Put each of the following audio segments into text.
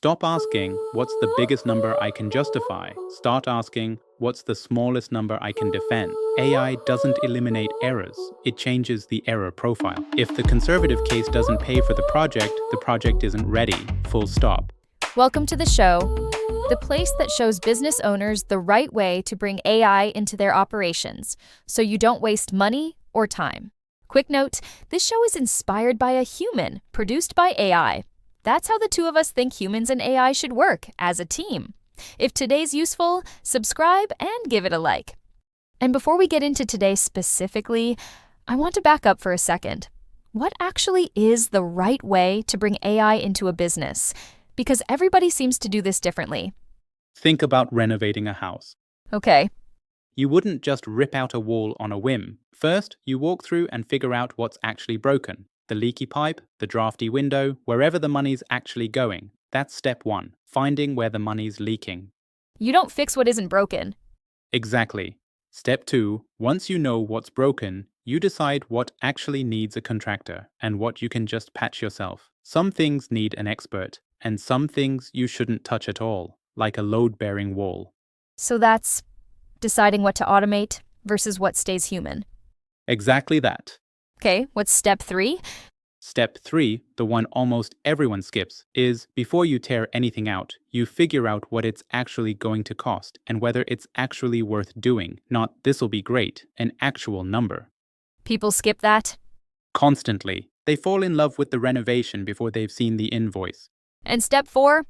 Stop asking, what's the biggest number I can justify? Start asking, what's the smallest number I can defend? AI doesn't eliminate errors, it changes the error profile. If the conservative case doesn't pay for the project isn't ready. Full stop. Welcome to the show, the place that shows business owners the right way to bring AI into their operations so you don't waste money or time. Quick note, this show is inspired by a human, produced by AI. That's how the two of us think humans and AI should work as a team. If today's useful, subscribe and give it a like. And before we get into today specifically, I want to back up for a second. What actually is the right way to bring AI into a business? Because everybody seems to do this differently. Think about renovating a house. Okay. You wouldn't just rip out a wall on a whim. First, you walk through and figure out what's actually broken. The leaky pipe, the drafty window, wherever the money's actually going. That's step one, finding where the money's leaking. You don't fix what isn't broken. Exactly. Step two, once you know what's broken, you decide what actually needs a contractor and what you can just patch yourself. Some things need an expert, and some things you shouldn't touch at all, like a load-bearing wall. So that's deciding what to automate versus what stays human. Exactly that. Okay, what's step 3? Step 3, the one almost everyone skips, is before you tear anything out, you figure out what it's actually going to cost and whether it's actually worth doing, not this'll be great, an actual number. People skip that. Constantly. They fall in love with the renovation before they've seen the invoice. And step 4?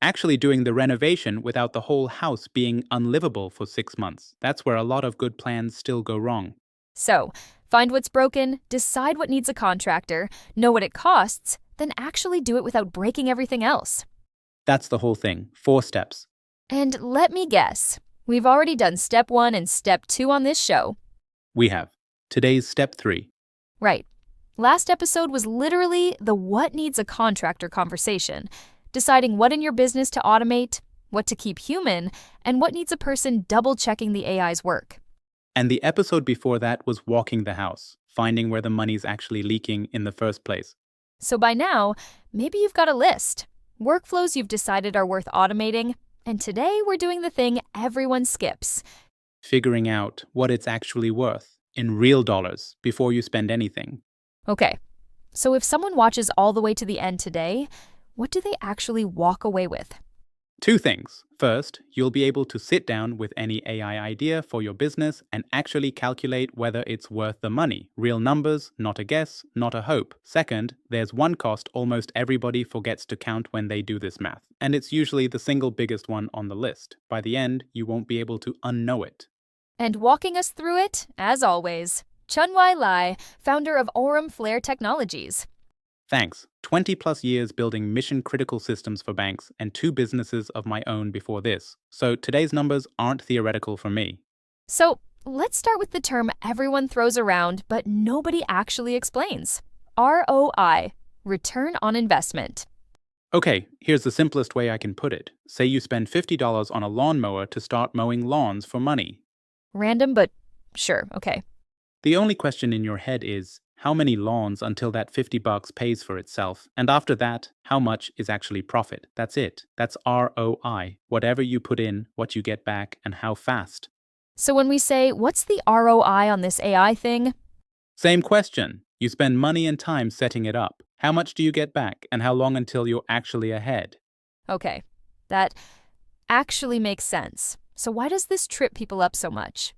Actually doing the renovation without the whole house being unlivable for 6 months. That's where a lot of good plans still go wrong. So, find what's broken, decide what needs a contractor, know what it costs, then actually do it without breaking everything else. That's the whole thing. 4 steps. And let me guess, we've already done step 1 and step 2 on this show. We have. Today's step 3. Right. Last episode was literally the what needs a contractor conversation, deciding what in your business to automate, what to keep human, and what needs a person double-checking the AI's work. And the episode before that was walking the house, finding where the money's actually leaking in the first place. So by now, maybe you've got a list. Workflows you've decided are worth automating, and today we're doing the thing everyone skips. Figuring out what it's actually worth, in real dollars, before you spend anything. Okay, so if someone watches all the way to the end today, what do they actually walk away with? 2 things. First, you'll be able to sit down with any AI idea for your business and actually calculate whether it's worth the money. Real numbers, not a guess, not a hope. Second, there's one cost almost everybody forgets to count when they do this math, and it's usually the single biggest one on the list. By the end, you won't be able to unknow it. And walking us through it, as always, Chunwai Lai, founder of Aurum Flare Technologies. Thanks. 20 plus years building mission-critical systems for banks and 2 businesses of my own before this. So today's numbers aren't theoretical for me. So let's start with the term everyone throws around, but nobody actually explains. ROI, return on investment. Okay, here's the simplest way I can put it. Say you spend $50 on a lawnmower to start mowing lawns for money. Random, but sure, okay. The only question in your head is, how many lawns until that $50 pays for itself? And after that, how much is actually profit? That's it. That's ROI. Whatever you put in, what you get back, and how fast. So when we say, what's the ROI on this AI thing? Same question. You spend money and time setting it up. How much do you get back, and how long until you're actually ahead? Okay, that actually makes sense. So why does this trip people up so much?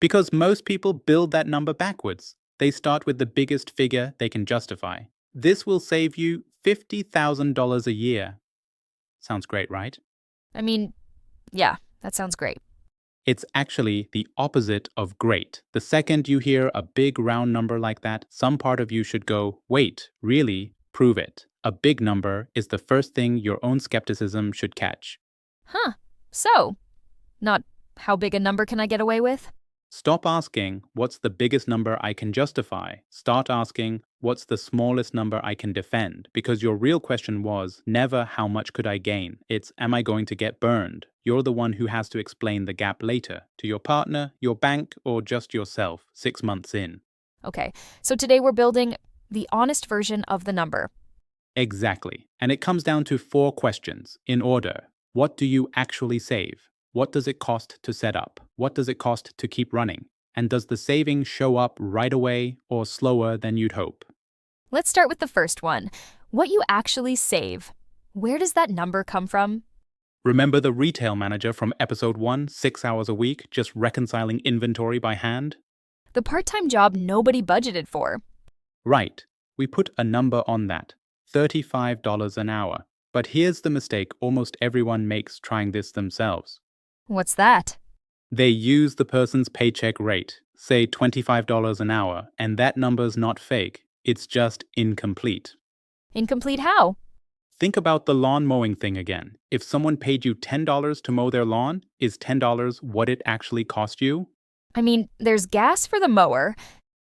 Because most people build that number backwards. They start with the biggest figure they can justify. This will save you $50,000 a year. Sounds great, right? I mean, yeah, that sounds great. It's actually the opposite of great. The second you hear a big round number like that, some part of you should go, wait, really? Prove it. A big number is the first thing your own skepticism should catch. Huh. So, not how big a number can I get away with? Stop asking, what's the biggest number I can justify? Start asking, what's the smallest number I can defend? Because your real question was never how much could I gain? It's am I going to get burned? You're the one who has to explain the gap later to your partner, your bank, or just yourself 6 months in. Okay, so today we're building the honest version of the number. Exactly. And it comes down to 4 questions in order. What do you actually save? What does it cost to set up? What does it cost to keep running? And does the saving show up right away or slower than you'd hope? Let's start with the first one. What you actually save. Where does that number come from? Remember the retail manager from episode 1, 6 hours a week, just reconciling inventory by hand? The part-time job nobody budgeted for. Right. We put a number on that. $35 an hour. But here's the mistake almost everyone makes trying this themselves. What's that? They use the person's paycheck rate, say $25 an hour, and that number's not fake, it's just incomplete. Incomplete how? Think about the lawn mowing thing again. If someone paid you $10 to mow their lawn, is $10 what it actually cost you? I mean, there's gas for the mower.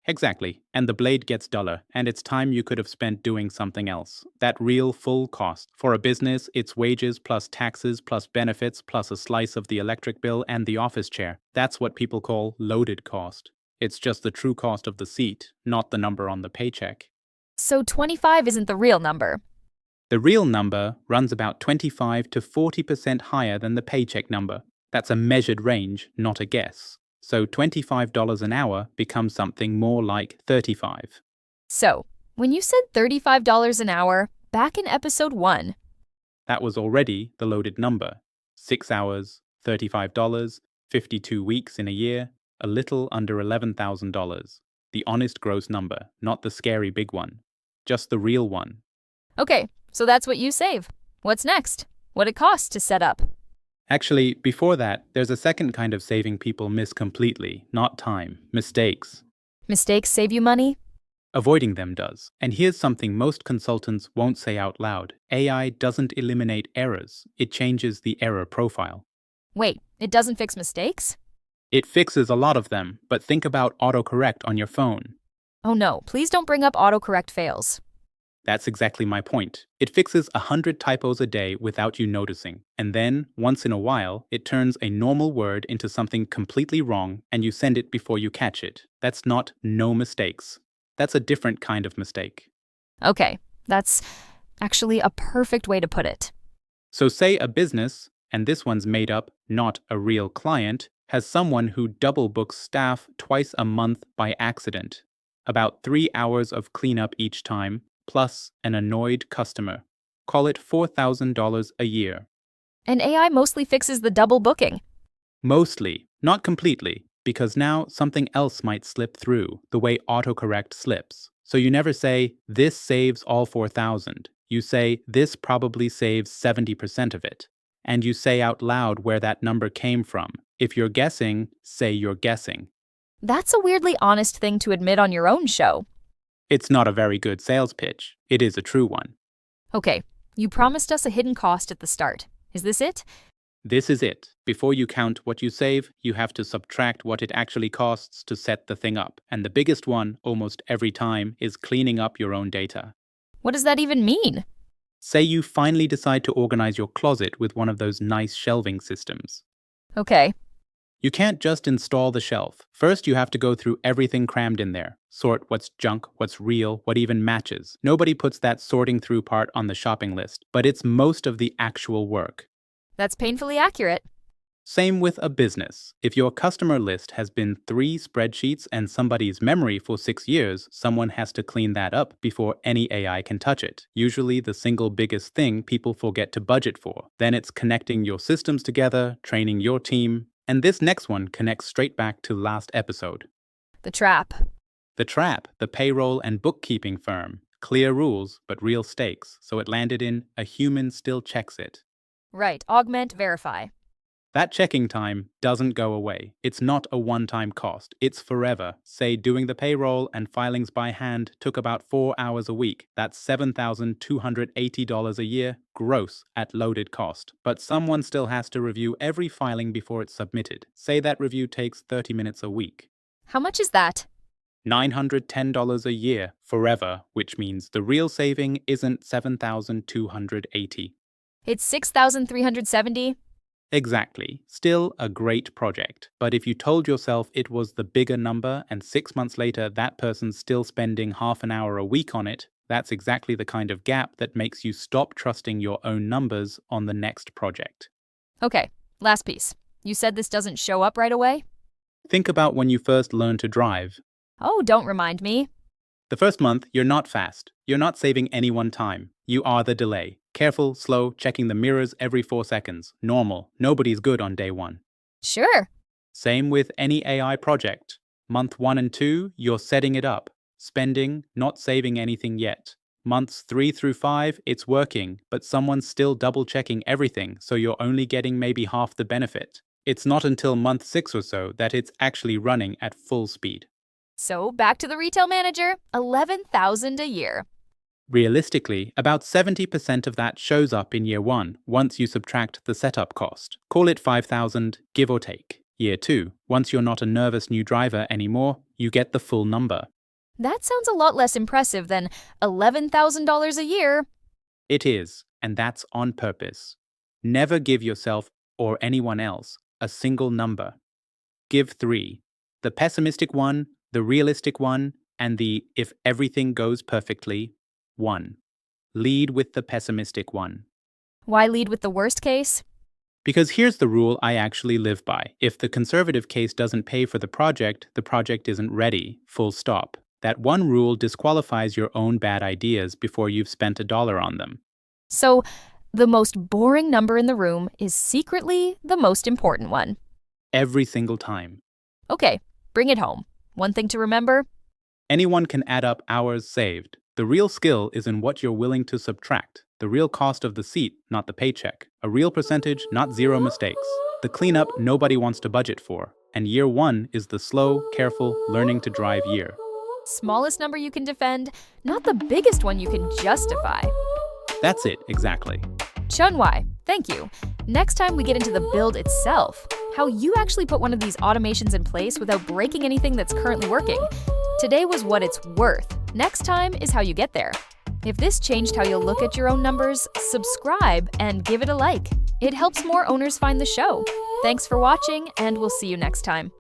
Exactly, and the blade gets duller, and it's time you could have spent doing something else. That real full cost. For a business, it's wages plus taxes plus benefits plus a slice of the electric bill and the office chair. That's what people call loaded cost. It's just the true cost of the seat, not the number on the paycheck. So 25 isn't the real number. The real number runs about 25 to 40% higher than the paycheck number. That's a measured range, not a guess. So $25 an hour becomes something more like $35. So, when you said $35 an hour, back in episode 1, that was already the loaded number. 6 hours, $35, 52 weeks in a year, a little under $11,000. The honest gross number, not the scary big one. Just the real one. Okay, so that's what you save. What's next? What it costs to set up. Actually, before that, there's a second kind of saving people miss completely, not time, mistakes. Mistakes save you money? Avoiding them does. And here's something most consultants won't say out loud. AI doesn't eliminate errors, it changes the error profile. Wait, it doesn't fix mistakes? It fixes a lot of them, but think about autocorrect on your phone. Oh no, please don't bring up autocorrect fails. That's exactly my point. It fixes 100 typos a day without you noticing. And then, once in a while, it turns a normal word into something completely wrong and you send it before you catch it. That's not no mistakes. That's a different kind of mistake. Okay, that's actually a perfect way to put it. So say a business, and this one's made up, not a real client, has someone who double books staff twice a month by accident. About 3 hours of cleanup each time, plus an annoyed customer. Call it $4,000 a year. And AI mostly fixes the double booking. Mostly, not completely, because now something else might slip through, the way autocorrect slips. So you never say, this saves all 4,000. You say, this probably saves 70% of it. And you say out loud where that number came from. If you're guessing, say you're guessing. That's a weirdly honest thing to admit on your own show. It's not a very good sales pitch. It is a true one. Okay, you promised us a hidden cost at the start. Is this it? This is it. Before you count what you save, you have to subtract what it actually costs to set the thing up. And the biggest one, almost every time, is cleaning up your own data. What does that even mean? Say you finally decide to organize your closet with one of those nice shelving systems. Okay. You can't just install the shelf. First, you have to go through everything crammed in there. Sort what's junk, what's real, what even matches. Nobody puts that sorting through part on the shopping list, but it's most of the actual work. That's painfully accurate. Same with a business. If your customer list has been 3 spreadsheets and somebody's memory for 6 years, someone has to clean that up before any AI can touch it. Usually the single biggest thing people forget to budget for. Then it's connecting your systems together, training your team, and this next one connects straight back to last episode. The trap. The trap, the payroll and bookkeeping firm. Clear rules, but real stakes, so it landed in a human still checks it. Right, augment-verify. That checking time doesn't go away. It's not a one-time cost. It's forever. Say doing the payroll and filings by hand took about 4 hours a week. That's $7,280 a year, gross, at loaded cost. But someone still has to review every filing before it's submitted. Say that review takes 30 minutes a week. How much is that? $910 a year, forever, which means the real saving isn't $7,280. It's $6,370. Exactly. Still a great project. But if you told yourself it was the bigger number and 6 months later that person's still spending half an hour a week on it, That's exactly the kind of gap that makes you stop trusting your own numbers on the next project. Okay, last piece. You said this doesn't show up right away? Think about when you first learned to drive. Oh, don't remind me. The first month, you're not fast. You're not saving anyone time. You are the delay. Careful, slow, checking the mirrors every 4 seconds. Normal. Nobody's good on day one. Sure. Same with any AI project. Month 1 and 2, you're setting it up. Spending, not saving anything yet. Months 3 through 5, it's working, but someone's still double checking everything, so you're only getting maybe half the benefit. It's not until month 6 or so that it's actually running at full speed. So back to the retail manager, $11,000 a year. Realistically, about 70% of that shows up in year 1 once you subtract the setup cost. Call it 5,000, give or take. Year 2, once you're not a nervous new driver anymore, you get the full number. That sounds a lot less impressive than $11,000 a year. It is, and that's on purpose. Never give yourself or anyone else a single number. Give 3. The pessimistic one, the realistic one, and the if everything goes perfectly 1. Lead with the pessimistic one. Why lead with the worst case? Because here's the rule I actually live by. If the conservative case doesn't pay for the project isn't ready, full stop. That one rule disqualifies your own bad ideas before you've spent $1 on them. So, the most boring number in the room is secretly the most important one. Every single time. Okay, bring it home. One thing to remember? Anyone can add up hours saved. The real skill is in what you're willing to subtract. The real cost of the seat, not the paycheck. A real percentage, not 0 mistakes. The cleanup nobody wants to budget for. And year 1 is the slow, careful, learning to drive year. Smallest number you can defend, not the biggest one you can justify. That's it, exactly. Chunwai, thank you. Next time we get into the build itself, how you actually put one of these automations in place without breaking anything that's currently working. Today was what it's worth. Next time is how you get there. If this changed how you'll look at your own numbers, subscribe and give it a like. It helps more owners find the show. Thanks for watching, and we'll see you next time.